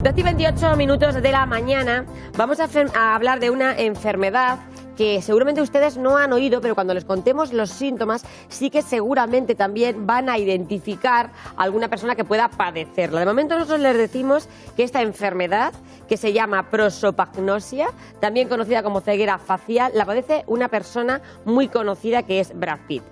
12 y 28 minutos de la mañana vamos a hablar de una enfermedad que seguramente ustedes no han oído, pero cuando les contemos los síntomas sí que seguramente también van a identificar a alguna persona que pueda padecerla. De momento nosotros les decimos que esta enfermedad, que se llama prosopagnosia, también conocida como ceguera facial, la padece una persona muy conocida que es Brad Pitt.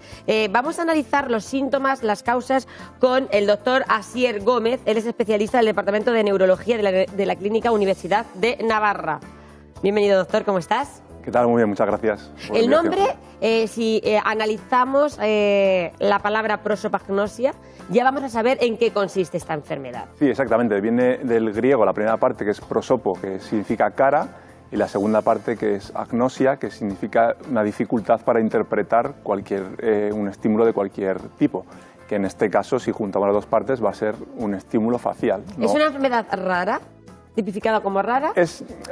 Vamos a analizar los síntomas, las causas con el doctor Asier Gómez. Él es especialista del Departamento de Neurología de la Clínica Universidad de Navarra. Bienvenido, doctor, ¿cómo estás? ¿Qué tal? Muy bien, muchas gracias. El nombre, si analizamos la palabra prosopagnosia, ya vamos a saber en qué consiste esta enfermedad. Sí, exactamente. Viene del griego la primera parte, que es prosopo, que significa cara, y la segunda parte, que es agnosia, que significa una dificultad para interpretar un estímulo de cualquier tipo. Que en este caso, si juntamos las dos partes, va a ser un estímulo facial, ¿no? ¿Es una enfermedad rara? ¿Tipificada como rara?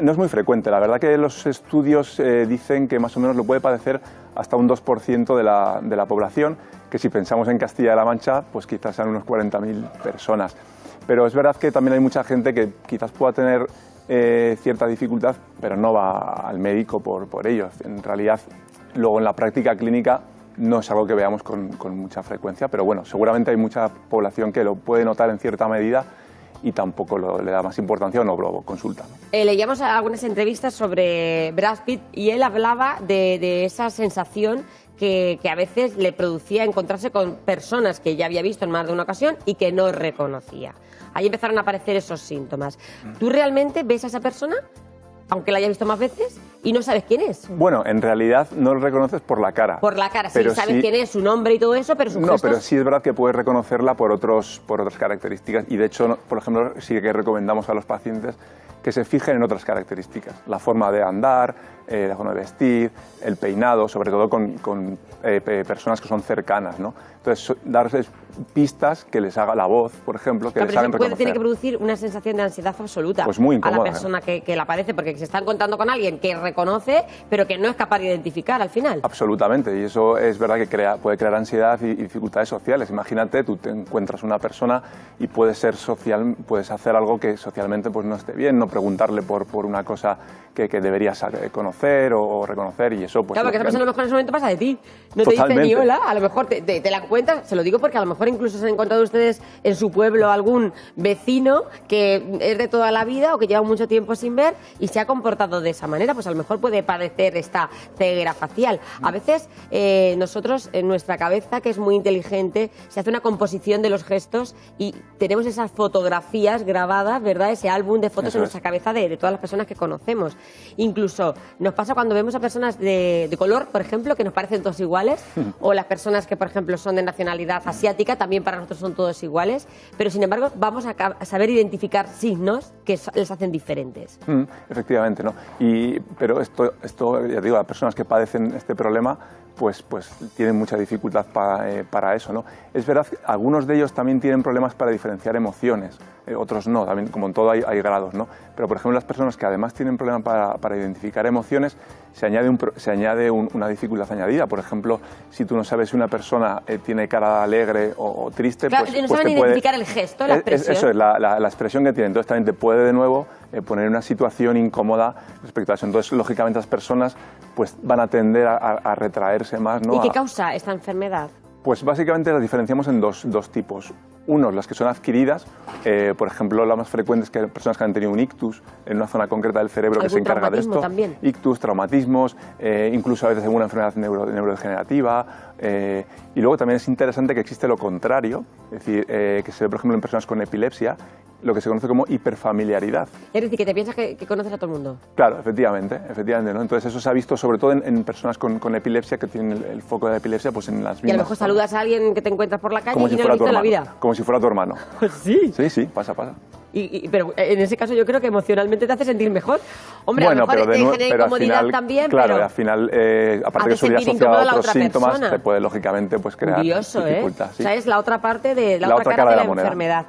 No es muy frecuente. La verdad que los estudios dicen que más o menos lo puede padecer hasta un 2% de la población, que si pensamos en Castilla-La Mancha, pues quizás sean unos 40.000 personas. Pero es verdad que también hay mucha gente que quizás pueda tener cierta dificultad, pero no va al médico por ello. En realidad, luego en la práctica clínica no es algo que veamos con mucha frecuencia, pero bueno, seguramente hay mucha población que lo puede notar en cierta medida y tampoco le da más importancia o no lo consulta. Leíamos algunas entrevistas sobre Brad Pitt y él hablaba de esa sensación que a veces le producía encontrarse con personas que ya había visto en más de una ocasión y que no reconocía. Ahí empezaron a aparecer esos síntomas. ¿Tú realmente ves a esa persona, aunque la hayas visto más veces, y no sabes quién es? Bueno, en realidad no lo reconoces por la cara. Por la cara, sí, sabes quién es, su nombre y todo eso, pero sus gestos... No, pero sí es verdad que puedes reconocerla por otras características, y de hecho, por ejemplo, sí que recomendamos a los pacientes que se fijen en otras características, la forma de andar, la forma de vestir, el peinado, sobre todo con personas que son cercanas, ¿no? Entonces, darles pistas que les haga la voz, por ejemplo, que les hagan reconocer. Tiene que producir una sensación de ansiedad absoluta, pues muy incómoda, a la persona que la padece, porque se está encontrando con alguien que reconoce, pero que no es capaz de identificar al final. Absolutamente, y eso es verdad que puede crear ansiedad y dificultades sociales. Imagínate, tú te encuentras una persona y puedes hacer algo que socialmente pues no esté bien, no preguntarle por una cosa que deberías conocer o reconocer, y eso pues... Claro, porque esa persona a lo mejor en ese momento pasa de ti, no te dice ni hola, a lo mejor te la cuentas, se lo digo porque a lo mejor incluso se han encontrado ustedes en su pueblo algún vecino que es de toda la vida o que lleva mucho tiempo sin ver y se ha comportado de esa manera, pues a lo mejor puede padecer esta ceguera facial. A veces nosotros en nuestra cabeza, que es muy inteligente, se hace una composición de los gestos y tenemos esas fotografías grabadas, ¿verdad? Ese álbum de fotos en nuestra cabeza de todas las personas que conocemos. Incluso nos pasa cuando vemos a personas de color, por ejemplo, que nos parecen todos iguales, o las personas que, por ejemplo, son de nacionalidad asiática, también para nosotros son todos iguales, pero sin embargo vamos a saber identificar signos que les hacen diferentes. Efectivamente, ¿no? Pero esto, ya digo, las personas que padecen este problema pues tienen mucha dificultad para eso, ¿no? Es verdad que algunos de ellos también tienen problemas para diferenciar emociones, otros no, también, como en todo hay grados, ¿no? Pero, por ejemplo, las personas que además tienen problemas para identificar emociones, se añade una dificultad añadida. Por ejemplo, si tú no sabes si una persona tiene cara alegre o triste, claro, pues no saben identificar el gesto, la expresión. Eso es, la expresión que tiene. Entonces también te puede de nuevo poner en una situación incómoda respecto a eso. Entonces, lógicamente, las personas pues van a tender a retraerse más, ¿no? ¿Y qué causa esta enfermedad? Pues básicamente las diferenciamos en dos tipos. Unos, las que son adquiridas, por ejemplo, la más frecuente es que hay personas que han tenido un ictus en una zona concreta del cerebro que se encarga de esto. También. Ictus, traumatismos, incluso a veces alguna enfermedad neurodegenerativa. Y luego también es interesante que existe lo contrario, es decir, que se ve, por ejemplo, en personas con epilepsia, lo que se conoce como hiperfamiliaridad. Es decir, que te piensas que conoces a todo el mundo. Claro, efectivamente, ¿no? Entonces eso se ha visto sobre todo en personas con epilepsia, que tienen el foco de la epilepsia pues en las mismas... Y a lo mejor saludas a alguien que te encuentras por la calle y no lo has visto en la vida. Como si fuera tu hermano. ¿Sí? Sí, pasa. Pero en ese caso yo creo que emocionalmente te hace sentir mejor. Hombre, bueno, a lo mejor te genera incomodidad final, también, claro, pero... al final, aparte que eso ya asociado a otros síntomas, te puede lógicamente pues crear dificultad. ¿Sí? O sea, es la otra parte de la otra cara de la enfermedad.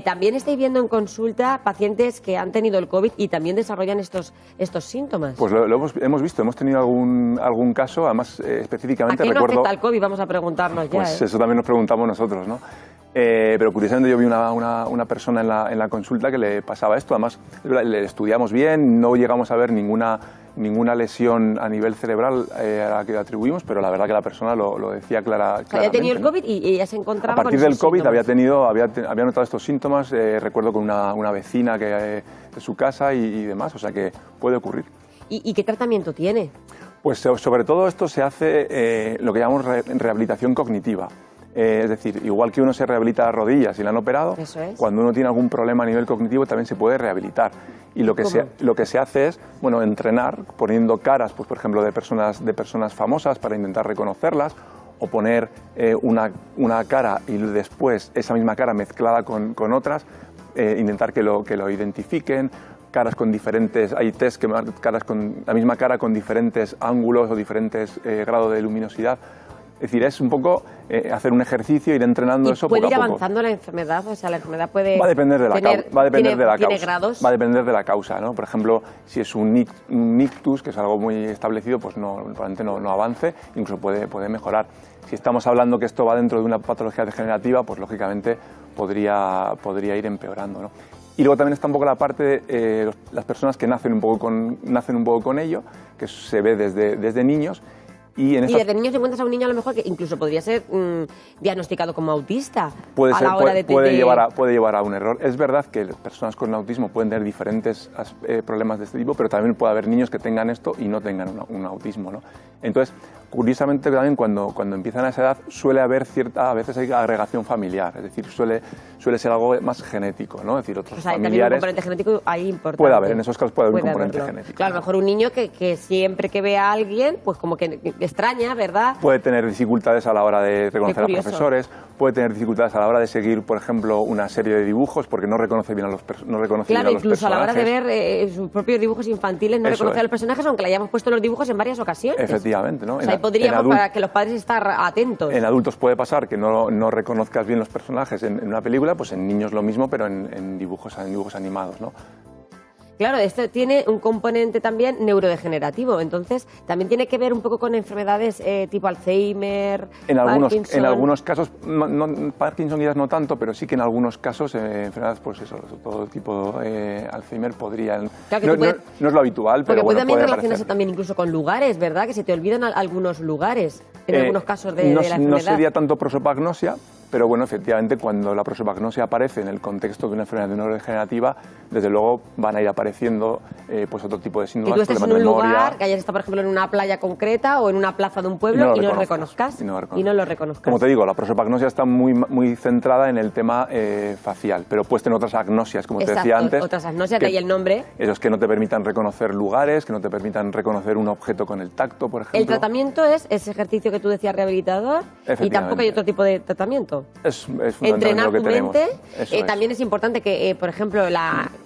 También estáis viendo en consulta pacientes que han tenido el COVID y también desarrollan estos síntomas. Pues lo hemos visto, hemos tenido algún caso, además específicamente ¿A qué recuerdo... no afecta el COVID? Vamos a preguntarnos ya. Pues eso también nos preguntamos nosotros, ¿no? Pero curiosamente yo vi una persona en la consulta que le pasaba esto. Además, le estudiamos bien, no llegamos a ver ninguna lesión a nivel cerebral a la que le atribuimos, pero la verdad que la persona lo decía claramente. Había tenido el ¿no? COVID y ella se encontraba a partir con del COVID síntomas. había notado estos síntomas, recuerdo con una vecina de su casa y demás, o sea que puede ocurrir. ¿Y qué tratamiento tiene? Pues sobre todo esto se hace lo que llamamos rehabilitación cognitiva. Es decir, igual que uno se rehabilita las rodillas y la han operado, Eso es. cuando uno tiene algún problema a nivel cognitivo también se puede rehabilitar. Y lo que se hace es, bueno, entrenar poniendo caras, pues por ejemplo, de personas famosas para intentar reconocerlas, o poner una cara y después esa misma cara mezclada con otras, intentar que lo identifiquen. Caras con diferentes, hay test que caras con la misma cara con diferentes ángulos o diferentes grados de luminosidad. Es decir, es un poco hacer un ejercicio, ir entrenando eso poco a poco. ¿Puede ir avanzando la enfermedad? O sea, la enfermedad puede... Va a depender de la causa. ¿Tiene grados? Va a depender de la causa, ¿no? Por ejemplo, si es un ictus, que es algo muy establecido, pues probablemente no avance, incluso puede mejorar. Si estamos hablando que esto va dentro de una patología degenerativa, pues lógicamente podría ir empeorando, ¿no? Y luego también está un poco la parte de las personas que nacen un poco con ello, que se ve desde niños. Y desde niños encuentras a un niño a lo mejor que incluso podría ser diagnosticado como autista. Puede llevar a un error. Es verdad que personas con autismo pueden tener diferentes problemas de este tipo, pero también puede haber niños que tengan esto y no tengan un autismo, ¿no? Entonces, curiosamente también cuando empiezan a esa edad suele haber a veces hay agregación familiar, es decir, suele ser algo más genético, ¿no? Es decir, otros familiares... También un componente genético ahí importante. Puede haber, en esos casos puede haber un componente genético. Claro, a lo mejor un niño que siempre que ve a alguien, pues como que extraña, ¿verdad? Puede tener dificultades a la hora de reconocer a profesores, puede tener dificultades a la hora de seguir, por ejemplo, una serie de dibujos porque no reconoce bien a los personajes. Claro, incluso a la hora de ver sus propios dibujos infantiles no reconoce a los personajes, aunque le hayamos puesto los dibujos en varias ocasiones. Efectivamente, ¿no? O sea, ahí podríamos, para que los padres estar atentos. En adultos puede pasar que no reconozcas bien los personajes en una película, pues en niños lo mismo, pero en dibujos animados, ¿no? Claro, esto tiene un componente también neurodegenerativo, entonces también tiene que ver un poco con enfermedades tipo Alzheimer, Parkinson. En algunos casos, Parkinson quizás no tanto, pero sí que en algunos casos enfermedades, pues eso, todo tipo Alzheimer podrían... Claro, no es lo habitual, pero porque puede también relacionarse aparecer. También incluso con lugares, ¿verdad? Que se te olvidan algunos lugares en algunos casos de la enfermedad. No sería tanto prosopagnosia, pero bueno, efectivamente, cuando la prosopagnosia aparece en el contexto de una enfermedad neurodegenerativa, desde luego van a ir apareciendo pues otro tipo de síntomas. Que tú estés en un lugar, que hayas estado, por ejemplo, en una playa concreta o en una plaza de un pueblo y no lo reconozcas. Como te digo, la prosopagnosia está muy centrada en el tema facial, pero puedes tener otras agnosias, como te decía antes. Otras agnosias, de ahí el nombre. Esos que no te permitan reconocer lugares, que no te permitan reconocer un objeto con el tacto, por ejemplo. El tratamiento es ese ejercicio que tú decías, rehabilitador, y tampoco hay otro tipo de tratamiento. Es entrenar lo que tu mente. También es importante que, por ejemplo,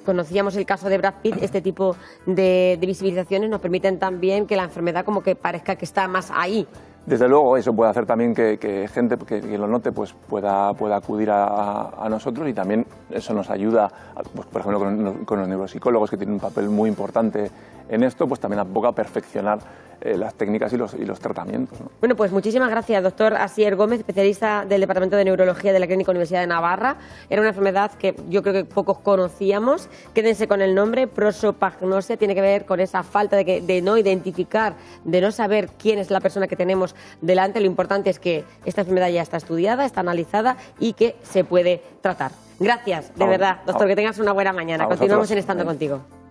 conocíamos el caso de Brad Pitt, este tipo de visibilizaciones nos permiten también que la enfermedad como que parezca que está más ahí. Desde luego, eso puede hacer también que gente que lo note pues pueda acudir a nosotros, y también eso nos ayuda, pues, por ejemplo, con los neuropsicólogos, que tienen un papel muy importante en esto, pues también a poco a perfeccionar las técnicas y los tratamientos, ¿no? Bueno, pues muchísimas gracias, doctor Asier Gómez, especialista del Departamento de Neurología de la Clínica Universidad de Navarra. Era una enfermedad que yo creo que pocos conocíamos. Quédense con el nombre, prosopagnosia, tiene que ver con esa falta de no identificar, de no saber quién es la persona que tenemos delante. Lo importante es que esta enfermedad ya está estudiada, está analizada y que se puede tratar. Gracias, de verdad, doctor, que tengas una buena mañana. Continuamos en Estando Contigo.